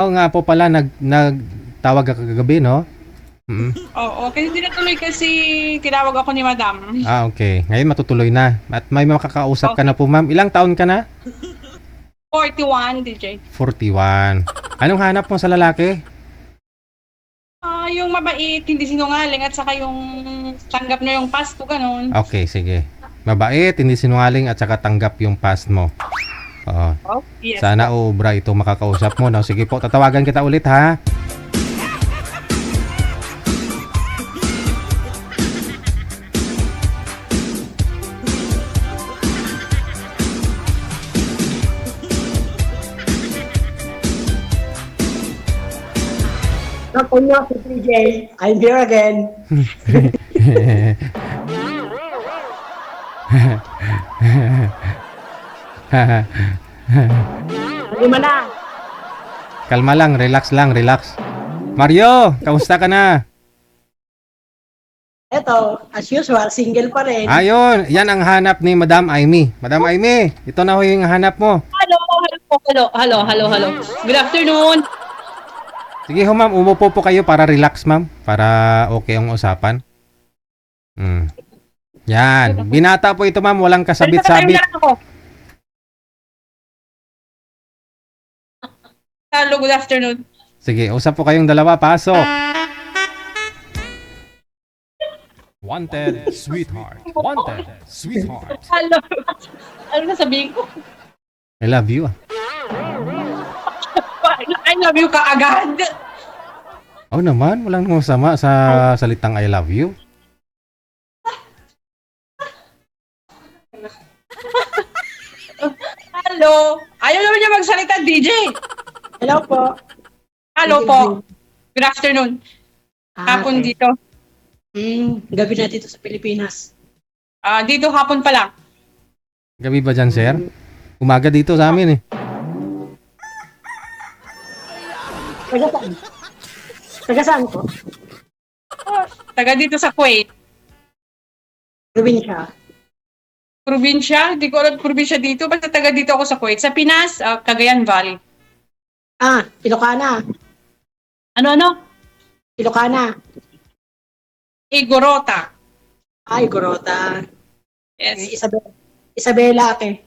Oo nga po pala, nagtawag ka kagabi, no? Mm. Oo, kasi hindi natuloy kasi tinawag ako ni Madam. Okay. Ngayon matutuloy na. At may makakausap ka Okay. na po, ma'am. Ilang taon ka na? 41, DJ. 41. Anong hanap mo sa lalaki? Yung mabait, hindi sinungaling, at saka yung tanggap niya yung Pasko, ganun. Okay, sige. Mabait, hindi sinungaling, at saka tanggap yung past mo. Oo. Oh, yes. Sana ubra ito makakausap mo, no? Sige po, tatawagan kita ulit, ha? Naku na si PJ. I'm here again. Lima na. Kalma lang, relax lang, relax. Mario, kamusta ka na? Eto, as usual, single pa rin. Ayun, yan ang hanap ni Madam Aimee. Madam Aimee, ito na ho yung hanap mo. Hello. Good afternoon. Sige ho ma'am, umupo po kayo para relax ma'am. Para okay ang usapan. Yan, binata po ito ma'am, walang kasabit-sabit. Hello, good afternoon. Sige, usap po kayong dalawa, pasok. Wanted, sweetheart. Wanted, sweetheart. Hello. Ano na sabihin ko? I love you. I love you ka agad. Oh naman, walang masama sa salitang I love you. Hello. Ayaw naman niya magsalita, DJ. Hello po. Hello po. Good afternoon. Hapon okay. dito. Gabi na dito sa Pilipinas. Dito hapon pa lang. Gabi ba dyan, sir? Umaga dito sa amin eh. Taga saan? Taga saan po? Taga dito sa Kuwait. Probinsya. Probinsya? Hindi ko alam probinsya dito. Basta taga dito ako sa Kuwait. Sa Pinas, Cagayan Valley. Ilocana. Ano? Ilocana. Igorota. Ay, Gorota. Yes. Isabela ate.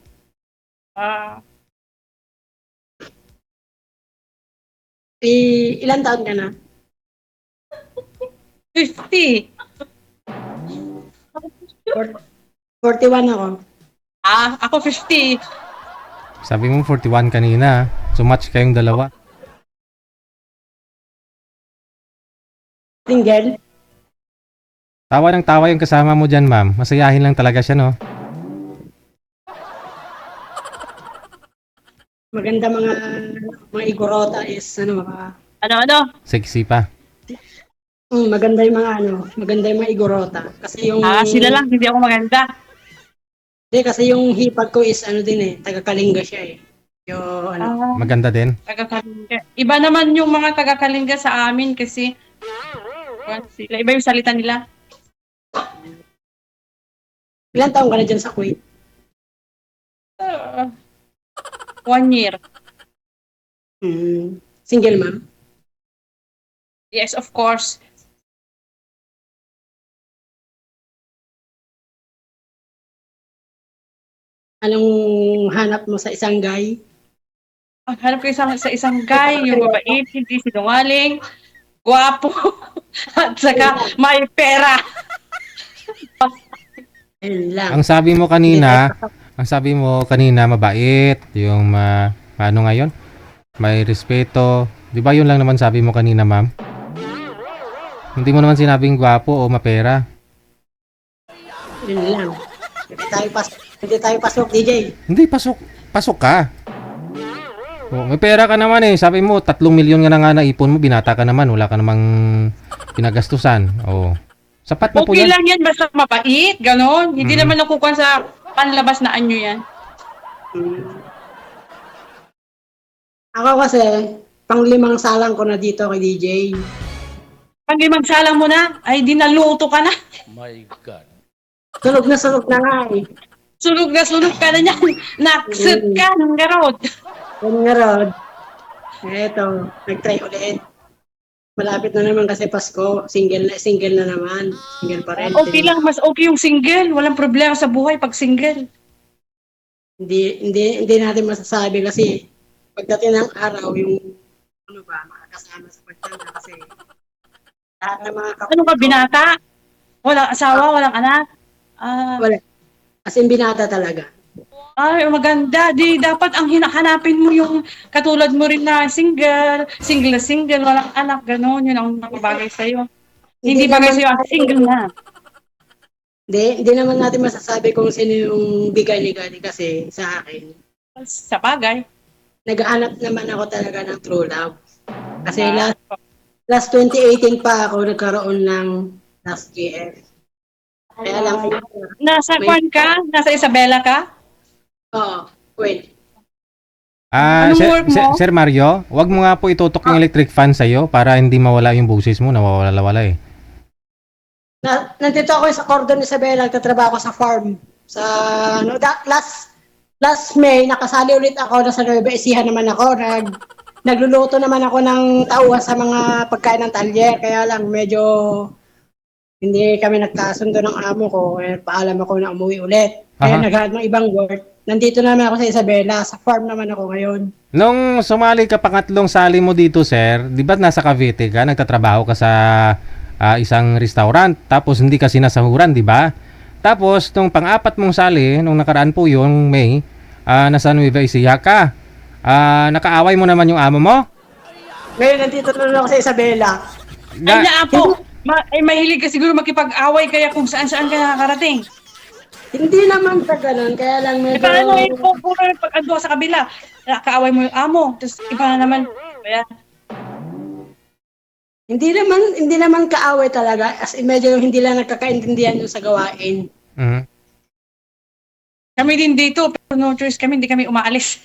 Ilan taon ka na? 50. 41 ako. Ako 50. Sabi mo 41 kanina. So match kayong dalawa. Single? Tawa ng tawa yung kasama mo dyan, ma'am. Masayahin lang talaga siya, no? Maganda mga igorota is mga Ano? Sexy pa. maganda yung maganda yung mga igorota kasi yung Sila lang, hindi ako maganda. kasi yung hipag ko is taga-Kalinga siya eh. Yung Maganda din. Taga-Kalinga. Iba naman yung mga taga-Kalinga sa amin kasi sila, iba yung salita nila. ilan taong ka na dyan sa Kuwait? 1 year. Single ma'am? Yes, of course. Anong hanap mo sa isang guy? Ang hanap ko sa isang guy, yung mabait, hindi sinungaling, gwapo, at saka may pera. Ayun lang. Ang sabi mo kanina, mabait. Yung ano ngayon? May respeto. Di ba yun lang naman sabi mo kanina, ma'am? Hindi mo naman sinabing gwapo o mapera. Yun lang. Hindi tayo pasok, DJ. Hindi, pasok ka. Oh, may pera ka naman eh. Sabi mo, 3 milyon nga na nga naipon mo. Binata ka naman. Wala ka namang pinagastusan. Oh. Sapat na po Okay yan. lang yan, basta mabait, gano'n. Hindi naman nakukuha sa panlabas na anyo yan. Ako kasi, pang-5 salang ko na dito kay DJ. Pag magsalang mo na, ay dinaluto ka na. My God. Sunog na nga eh. Sunog na sunog ka na niyan. Naksit ka ng garod. Yan nga Rod. Eto, nag-try ulit. Malapit na naman kasi Pasko. Single na naman. Single pa rin. Okay lang, mas okay yung single. Walang problema sa buhay pag single. Hindi natin masasabi kasi pagdating ng araw, yung ano ba, makakasama sa pagtanda kasi lahat ng mga Ano ka, kapatid ko, binata? Walang asawa, walang anak? wala. As in, binata talaga. Ay, maganda. Di dapat ang hinahanapin mo yung katulad mo rin na single, single na single, walang anak, gano'n. Yun ang bagay sa'yo. Hindi bagay naman sa'yo ang single na. hindi naman natin masasabi kung sino yung bigay ni God kasi sa akin. Sa bagay. Naghahanap naman ako talaga ng true love. Kasi last 2018 pa ako nagkaroon ng last GF. Kaya lang, Nasa Kwan ka? Nasa Isabela ka? wait. Anong work mo? Sir Mario, wag mo nga po itutok yung electric fan sa'yo para hindi mawala yung boses mo, nawawala-wala eh. Nandito ako sa Cordon Isabela, nagtatrabaho ako sa farm. Sa last May, nakasali ulit ako, nasa Nueva Ecija naman ako, nagluluto naman ako ng tauhan sa mga pagkain ng talyer, kaya lang medyo hindi kami nagkasundo ng amo ko, paalam ako na umuwi ulit. Kaya naghahanap ng ibang work. Nandito naman ako sa Isabela, sa farm naman ako ngayon. Nung sumali ka pangatlong sali mo dito, sir, di ba nasa Cavite ka, nagtatrabaho ka sa isang restaurant, tapos hindi ka sinasahuran, di ba? Tapos, nung pang-apat mong sali, nung nakaraan po yung May, nasa Nueva Ecija ka. Nakaaway mo naman yung amo mo? Ngayon, nandito naman ako sa Isabela. Ay, naapo! Mahilig ka siguro makipag-away kaya kung saan-saan ka nakakarating. Hindi naman sa ganun, kaya lang medyo... Paano yung puro pag-adwa sa kabila? Nakaaway mo yung amo, tapos iba na naman. Kaya, Hindi naman kaaway talaga, as in medyo hindi lang nagkakaintindihan yung sa gawain. Mhm. kami din dito, pero no choice kami, hindi kami umaalis.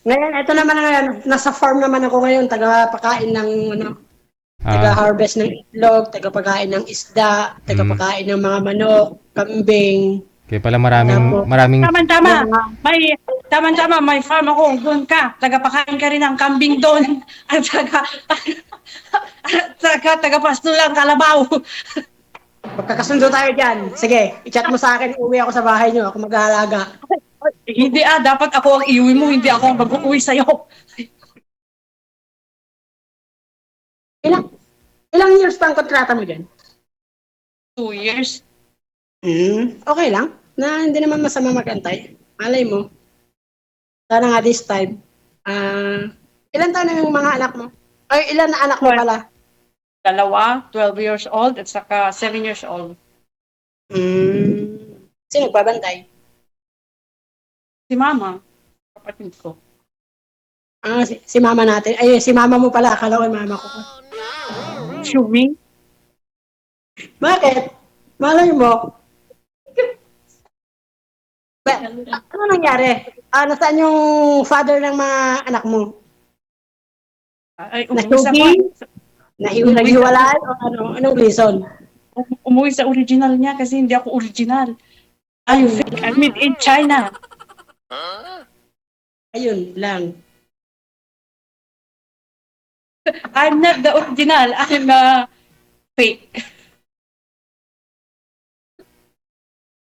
Ngayon, ito naman ngayon, nasa farm naman ako ngayon, taga-pakain ng taga-harvest ng itlog, taga-pakain ng isda, taga-pakain ng mga manok, kambing. Kaya pala maraming Tama-tama, may farm ako, doon ka, tagapakain ka rin ng kambing doon, at tagapasto lang kalabaw. Magkakasundo tayo dyan. Sige, i-chat mo sa akin, uwi ako sa bahay nyo, ako mag-aalaga. Hindi dapat ako ang iuwi mo, hindi ako ang mag-uwi sa'yo. Ilang years pa ang kontrata mo dyan? 2 years. Okay lang. Hindi naman masama mag-antay. Malay mo. Sana nga this time. Ilan taon na yung mga anak mo? Ay, ilan na anak mo pala? 2, 12 years old, at saka 7 years old. Sino nagbabantay? Si mama, kapatid ko. Si mama natin. Ay, si mama mo pala. Akala ko yung mama ko. Shumi? Bakit? Malay mo. Ano nangyari? Nasaan yung father ng mga anak mo? Ay, umuwi sa, Naghiwalay o ano? Anong reason? umuwi sa original niya kasi hindi ako original. I'm fake. I'm made in China. Ayun lang. I'm not the original. I'm fake.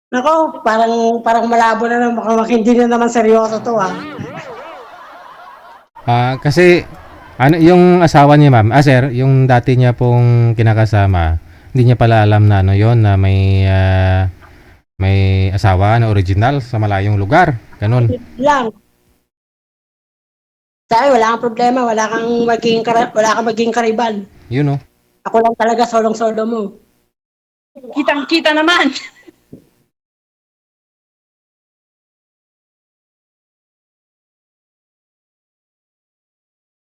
Nako, parang malabo na lang. Baka hindi na naman seryoso to kasi yung asawa niya, ma'am, sir, yung dati niya pong kinakasama, hindi niya pala alam na yon na may asawa na original sa malayong lugar. Ganun. Lang. Sabi, wala kang problema. Wala kang maging karibal. Yun, oh. Ako lang talaga solong-solo mo. Kitang-kita naman.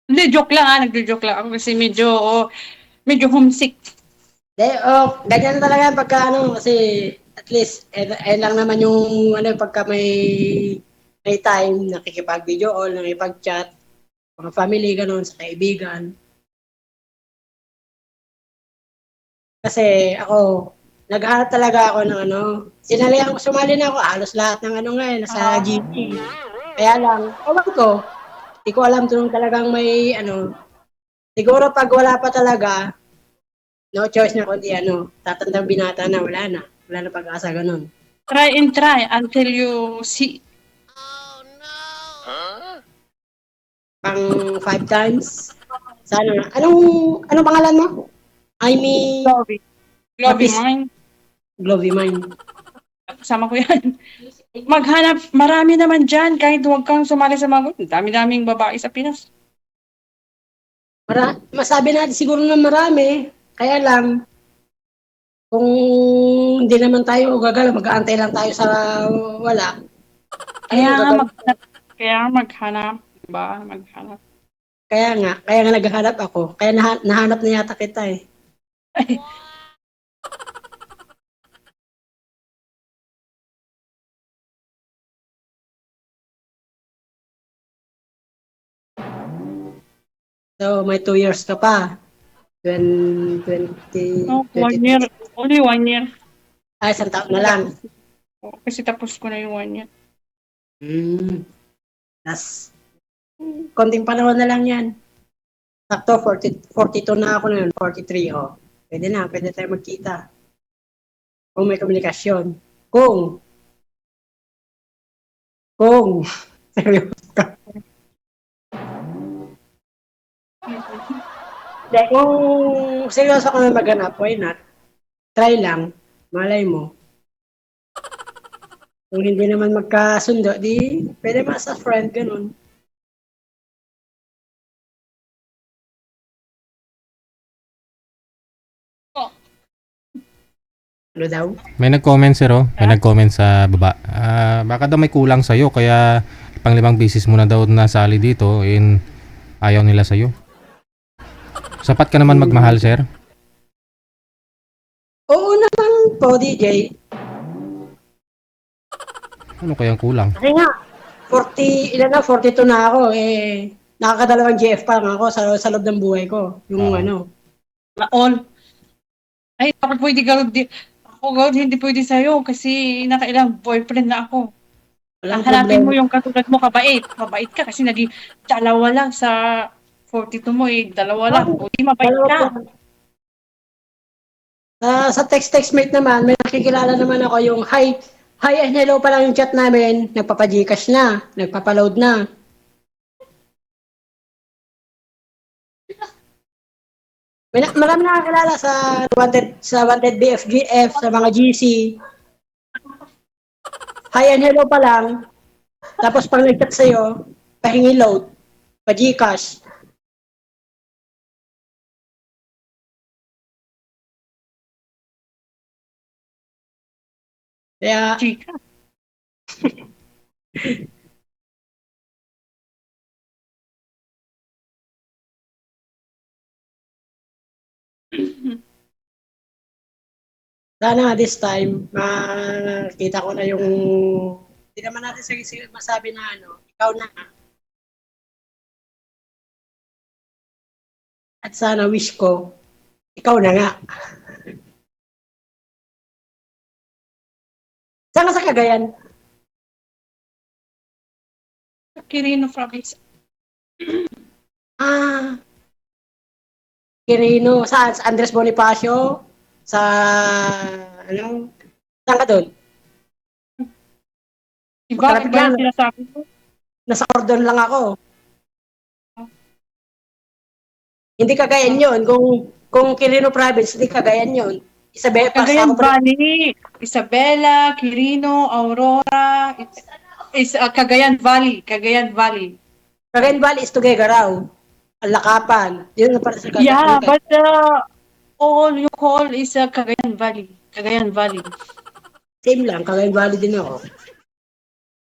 Hindi, joke lang nagjo-joke lang ako kasi medyo homesick. Ganyan talaga pagka kasi at least lang naman yung pagka may time nakikipag-video o nakikipag-chat mga family ganun sa kaibigan. Kasi ako naghahanap talaga ako ng sumali na ako halos lahat ng nasa GT. Kaya lang, ewan ko, di ko alam kung talagang may ano, siguro pag wala pa talaga, no choice na kundi ano, tatandang binata na, wala na pag-asa ganun. Try and try until you see. Pang 5 times. Sana. Anong pangalan mo? Amy Glory. Glory Lapis mine. Glovy Mine. Kasama ko yan. Maghanap, marami naman dyan. Kahit huwag kang sumali sa mga group. Dami-daming babae sa Pinas. Masabi natin siguro na marami. Kaya lang, kung hindi naman tayo gagala, mag-aantay lang tayo sa wala. Kaya Anong nga gagawin? maghanap. Kaya nga maghanap. Diba? Maghanap. Kaya nga naghahanap ako. Kaya nahanap na yata kita eh. So, may 2 years ka pa. 20, No, 1 year. 23. Only 1 year. Ay, isang taon na lang. Kasi tapos ko na yung 1 year. Tas, konting panahon na lang yan. Sakto, 42 na ako ngayon, 43, oh. Pwede tayo magkita. Kung may komunikasyon. Kung, seryoso ka. Hindi, kung seryoso ka na maghanap, why not? Try lang, malay mo. Kung hindi naman magkasundo, di pwede mas sa friend, ganun. Ano daw? May nag-comment sir, oh. May nag-comment sa baba. Baka daw may kulang sa'yo, kaya pang 5 beses mo na daw nasali dito in ayaw nila sa'yo. Sapat ka naman magmahal, sir. Oo naman po, DJ. Ano kayang kulang? Kasi nga, 42 na ako, eh, nakakadalawang GF pa lang ako sa loob ng buhay ko. Yung Oo. ano. All. Ay, ako pwede gawin. Ako gawin, hindi pwede sa'yo kasi nakailang boyfriend na ako. Walang Hanapin mo problema. yung katulad mo, kabait. Mabait ka kasi naging dalawa lang sa 42 mo eh. Dalawa lang. Buti mabait Dalawa ka. po. Sa text mate naman, may nakikilala naman ako yung hi and hello pa lang yung chat namin, nagpapa-Gcash na, nagpapa-load na. Marami nakakilala sa wanted BFGF, sa mga GC. Hi and hello pa lang. Tapos pag nag-chat sa'yo, pahingi load, pa-Gcash. Kaya, Chika. sana this time, makita ko na yung, hindi naman natin sige masabi na ano, ikaw na. At sana wish ko, ikaw na nga. Saan ka sa Cagayan? Quirino province. Ah, Quirino. Saan? Sa Andres Bonifacio? Sa, ano? Saan ka doon? Iba, Malapit iba yung lang. sinasabi ko. Nasa Cordon lang ako. Hindi Cagayan yun. Kung Quirino Province, hindi Cagayan yun. Pasa Cagayan ako pa. Valley, Isabela, Quirino, Aurora, Cagayan Valley, Cagayan Valley. Cagayan Valley is Tuguegarao. Alakapan. Yun na para sa Yeah, Cagayan. but all you call is Cagayan Valley. Cagayan Valley. Same lang. Cagayan Valley din ako.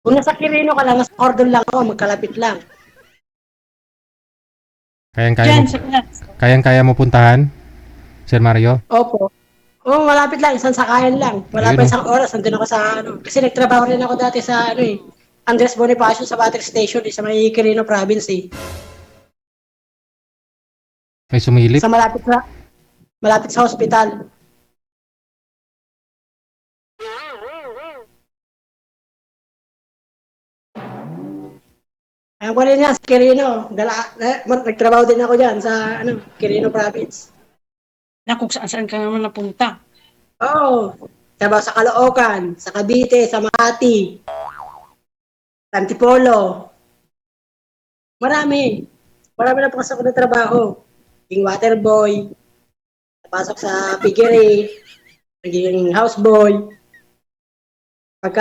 Kung nasa Quirino ka lang, nasa Cordon lang ako. Magkalapit lang. Diyan sa Pinas. Kayang-kaya mo puntahan, Sir Mario? Opo. Oo, malapit lang. Isang sakayan lang. Wala Ayun, pa oh. isang oras. Nandun ako sa ano. Kasi nagtrabaho rin ako dati sa ano eh. Andres Bonifacio sa battery station sa may Quirino Province eh. May sumilip. Sa malapit sa hospital. Ang kunin niya, sa Quirino. Nagtrabaho din ako dyan sa Quirino Province. Na kung saan ka naman napunta. Oo. Trabaho sa Caloocan, sa Cavite, sa Makati, sa Antipolo. Marami. Marami na pasok ko ng trabaho. Naging waterboy, napasok sa piggery, naging houseboy. Pag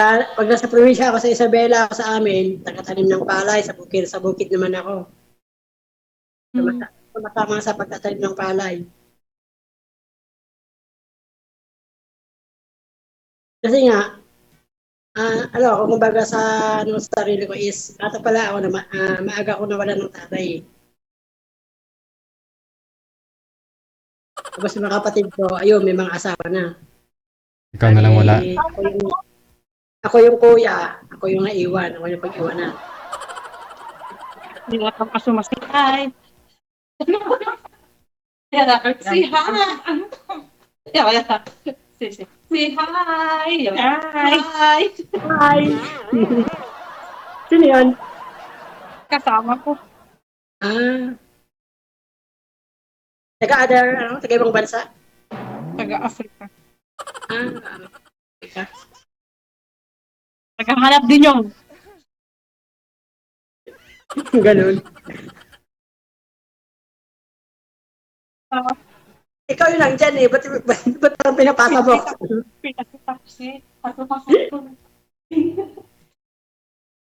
nasa probinsya ako sa Isabela, ako sa amin, tagatanim ng palay, sa bukid naman ako. Tumatama sa pagtatanim ng palay. Kasi nga, ako kumbaga sa sarili ko is, ata pala ako na maaga ako nawalan ng tatay. Tapos yung mga kapatid ko, ayun, may mga asawa na. Ikaw na lang wala. Ako yung kuya, ako yung naiwan, ako yung pag-iwanan. Hindi na kang kasumasay. Say hi! Say hi! Hi! Hi! Sino yun? Kasama ko. Taga ibang bansa? Taga-Africa. Teka. Naghahanap din yung Ganun. Ikaw yun lang dyan eh. Ba't parang pinapasa mo?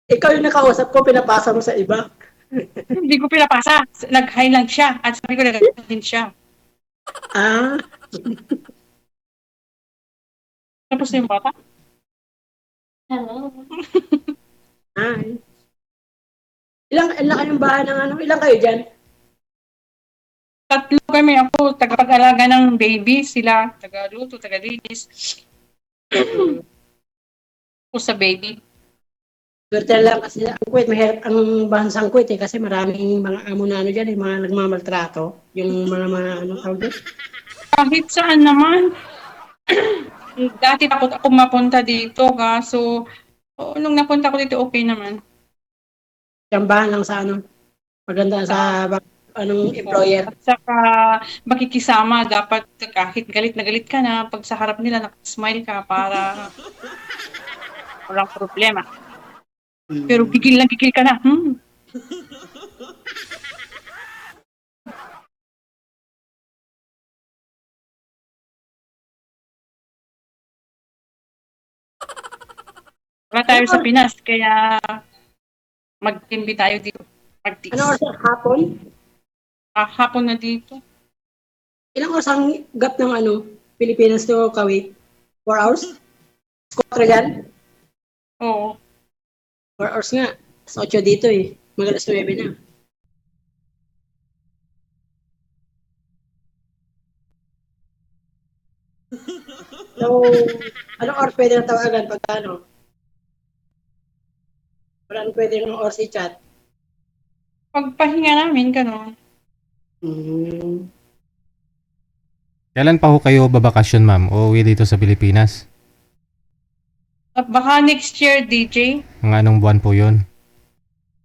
Ikaw yung nakausap ko, pinapasa mo sa iba. Hindi ko pinapasa. Nag-hi lang siya. At sabi ko, nag-hi din siya. Tapos na yung bata. Hello. Hi. Ilang kayong bahay ng ilang kayo dyan? 3 kami. Ako, tagapag-alaga ng baby. Sila, taga-luto, taga-linis. Ako sa baby. Swerte lang kasi ang Kuwait, mahirap ang bansang Kuwait eh, kasi maraming mga amo na dyan, mga nagmamaltrato. Yung mga tawag doon? Kahit saan naman. Dati takot ako mapunta dito. Kaso, nung napunta ko dito, okay naman. Tsambahan lang sa maganda sa employer. At saka, makikisama, dapat kahit galit na galit ka na, pag sa harap nila, nakasmile ka para walang problema. Pero gigil na gigil ka na. Wala tayo sa Pinas, kaya mag-timbi tayo dito. Mag-tis. Ano oras hapon? Hapon na dito. Ilang oras ang gap ng Pilipinas to Kuwait? 4 hours? 4 yan? Oo. 4 hours nga. Sa 8 dito eh. Magalas 9 na. So, anong oras pwede na tawagan pag Wala nang pwede ng oras i-chat. Pagpahinga namin, gano'n. Kailan pa ho kayo babakasyon, ma'am? O uwi dito sa Pilipinas? At baka next year, DJ, Mga anong buwan po yun?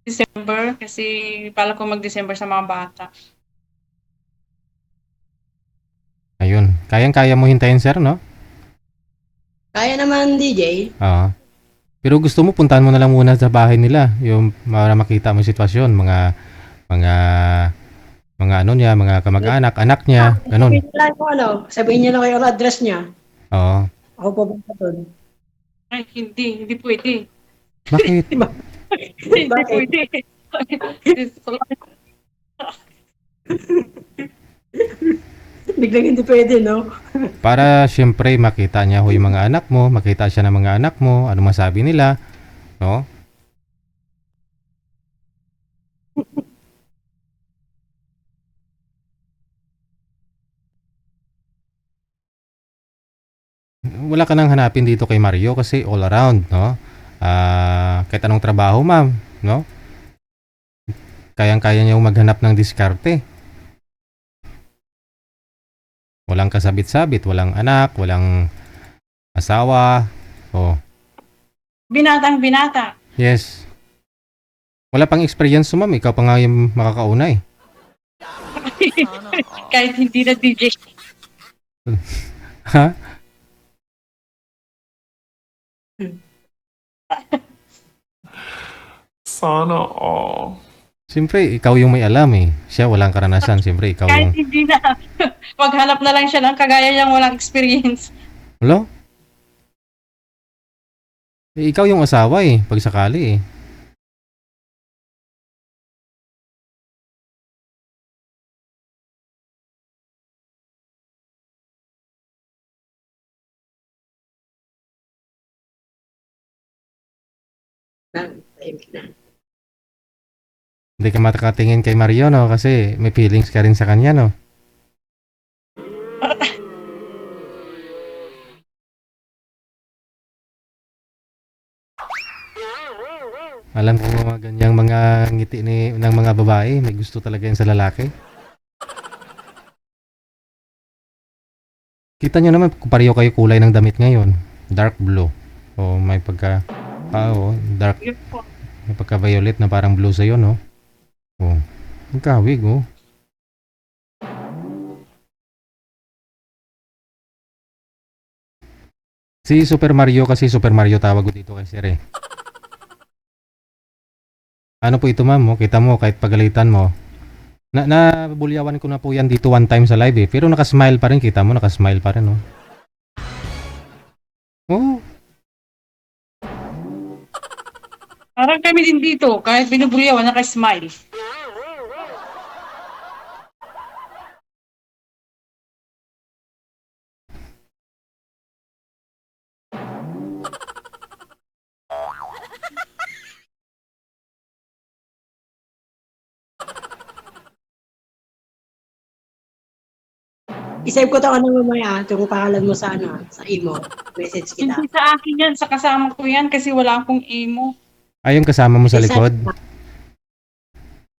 December, kasi pala ko mag-December sa mga bata. Ayun. Kayang-kaya mo hintayin, sir, no? Kaya naman, DJ. Oo. Pero gusto mo, puntahan mo na lang muna sa bahay nila. Yung para makita mo yung sitwasyon. Mga kamag-anak, anak niya, ganun. Sabihin niyo lang yung address niya. Oo. Ako pupunta doon. Ay, hindi pwede. Bakit? Hindi pwede. Biglang hindi pwede, no? Para siyempre makita niya ho yung mga anak mo, makita siya ng mga anak mo, ano masabi nila, no? Wala ka nang hanapin dito kay Mario kasi all around, no? Kahit anong trabaho, ma'am, no? Kayang-kaya niya maghanap ng diskarte. Walang kasabit-sabit, walang anak, walang asawa. Oh, Binatang binata. yes. Wala pang experience mo, ma'am. Ikaw pa nga yung makakauna eh. Kahit hindi na DJ. Ha? Sana all. Siyempre, ikaw yung may alam eh. Siya walang karanasan. Siyempre, ikaw Kahit yung... hindi na. Maghanap na lang siya ng kagaya niyang walang experience. Wala? Eh, ikaw yung asawa eh. Pag sakali eh. Tahimik na. Hindi ka matakatingin kay Mario, no? Kasi may feelings ka rin sa kanya, no? Alam ko mga ganyang mga ngiti ng mga babae. May gusto talaga yan sa lalaki. Kita nyo naman kung pareho kayo kulay ng damit ngayon. Dark blue. O may pagka... dark. Yun po. May pagka-violet na parang blue sa'yo, no? Oh, ang kawig, oh. Si Super Mario kasi Super Mario tawag ko dito kay Sir eh. Ano po ito ma'am, oh? Kita mo kahit pagalitan mo. Nabulyawan ko na po yan dito one time sa live eh. Pero nakasmile pa rin, kita mo nakasmile pa rin, oh. Oh, Parang kami din dito. Kahit binubulyawan, naka-smile. I-save ko to ano mamaya, itong pangalan mo sa ano, sa imo. Message kita. Hindi sa akin yan. Sa kasama ko yan kasi wala akong emo. ay yung kasama mo sa likod.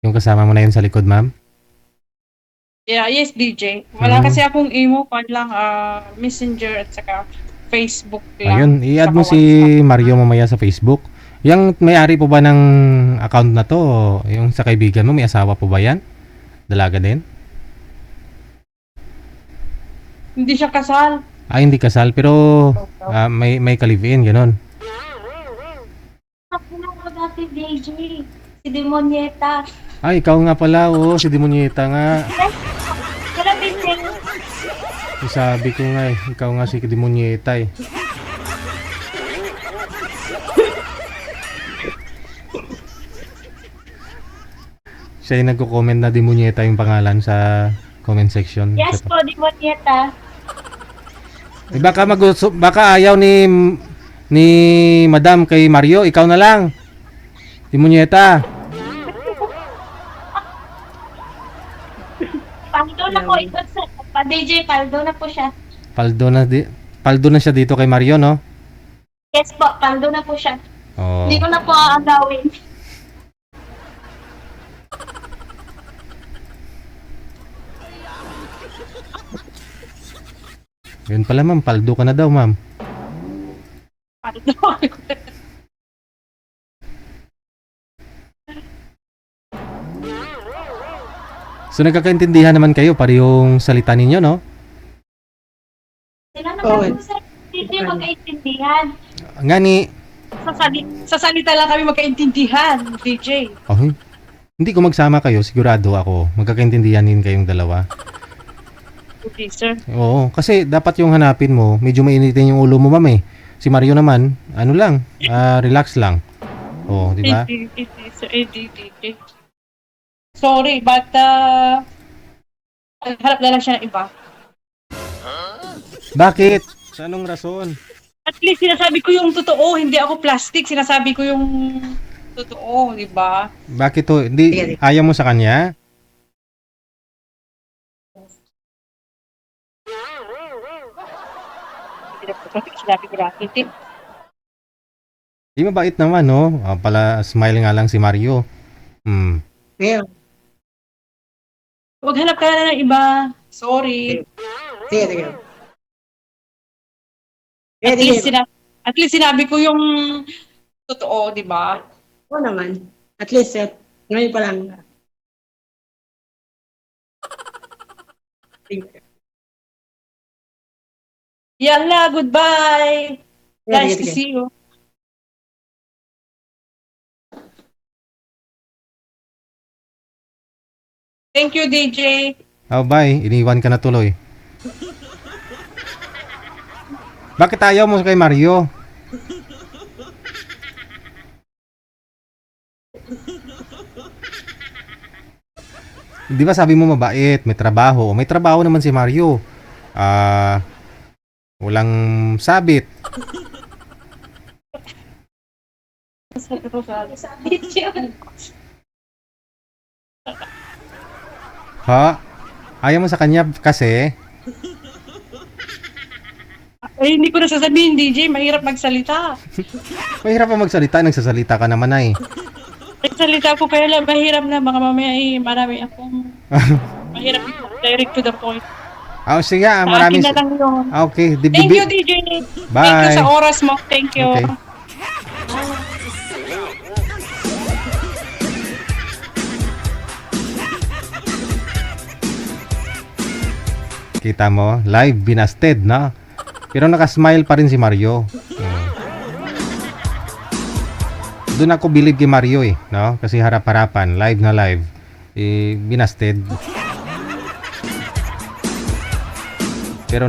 Yung kasama mo na yun sa likod, ma'am. Yeah, yes, DJ. Wala Hmm. kasi akong emo. Pan lang Messenger at saka Facebook lang. Ayun, i-add mo Saka si WhatsApp. Mario mamaya sa Facebook. Yung may-ari po ba ng account na to? Yung sa kaibigan mo, may asawa po ba yan? Dalaga din? Hindi siya kasal. Ah, hindi kasal, pero may ka-live-in, gano'n. Ako na ko dati, DJ. Si Demonieta. Ah, ikaw nga pala, oh, si Demonieta nga. Kala Bineng. Sabi ko nga eh, ikaw nga si Demonieta eh. Siya yung nagko-comment na Demonieta yung pangalan sa comment section. Yes po, Demonieta. Eh, baka ayaw ni Madam kay Mario, ikaw na lang. Demonieta. Paldo na po ito sa DJ. Paldo na po siya. Paldo na siya dito kay Mario, no? Yes po, paldo na po siya. Oh. Hindi ko na po aagawin. Yun pala ma'am, paldo ka na daw ma'am. So nagkakaintindihan naman kayo, parehong salita ninyo, no? Sila Oo. naman po sa DJ magkaintindihan. Nga ni, Sa salita lang kami magkaintindihan, DJ. oh, hindi ko magsama kayo, sigurado ako, magkakaintindihan din kayong dalawa. Okay, sir. Oo, kasi dapat yung hanapin mo, medyo mainitin yung ulo mo ma'am eh. Si Mario naman, ano lang, relax lang. Oo, di ba? DJ. Sorry, but harap na lang siya ng iba. Bakit? Sa anong rason? At least sinasabi ko yung totoo, hindi ako plastic. Sinasabi ko yung totoo, di ba? Bakit to? Hindi, ayaw mo sa kanya? Hindi na po sinabi ko natin. Di mabait naman, no? Pala, smile nga lang si Mario. Hmm. Ngayon, Huwag hanap ka na ng iba. Sorry. sige, sige. At Sige, least, sige. at least sinabi ko yung totoo, di ba? Oo naman. At least, ngayon pa lang. Yalla, goodbye. Nice Sige, to sige. see you. Thank you, DJ. Oh, bye. Iniwan ka na tuloy. Bakit ayaw mo kay Mario? Di ba sabi mo mabait, may trabaho. May trabaho naman si Mario. Walang sabit. Ha? Ayaw mo sa kanya kasi? Ay, hindi ko na sasabihin, DJ. Mahirap magsalita. Mahirap pa magsalita, nagsasalita ka naman ay. Nagsalita ko kaya lang mahirap na. Baka mamaya marami akong... mahirap direct to the point. Sige, Sa akin maraming... na lang yun. Okay, Thank you, DJ. Bye. Thank you sa oras mo. Thank you. Okay. Kita mo, live binasted, no? Pero nakasmile pa rin si Mario. Doon ako believe kay Mario no? Kasi harap-harapan, live na live. Binasted. Pero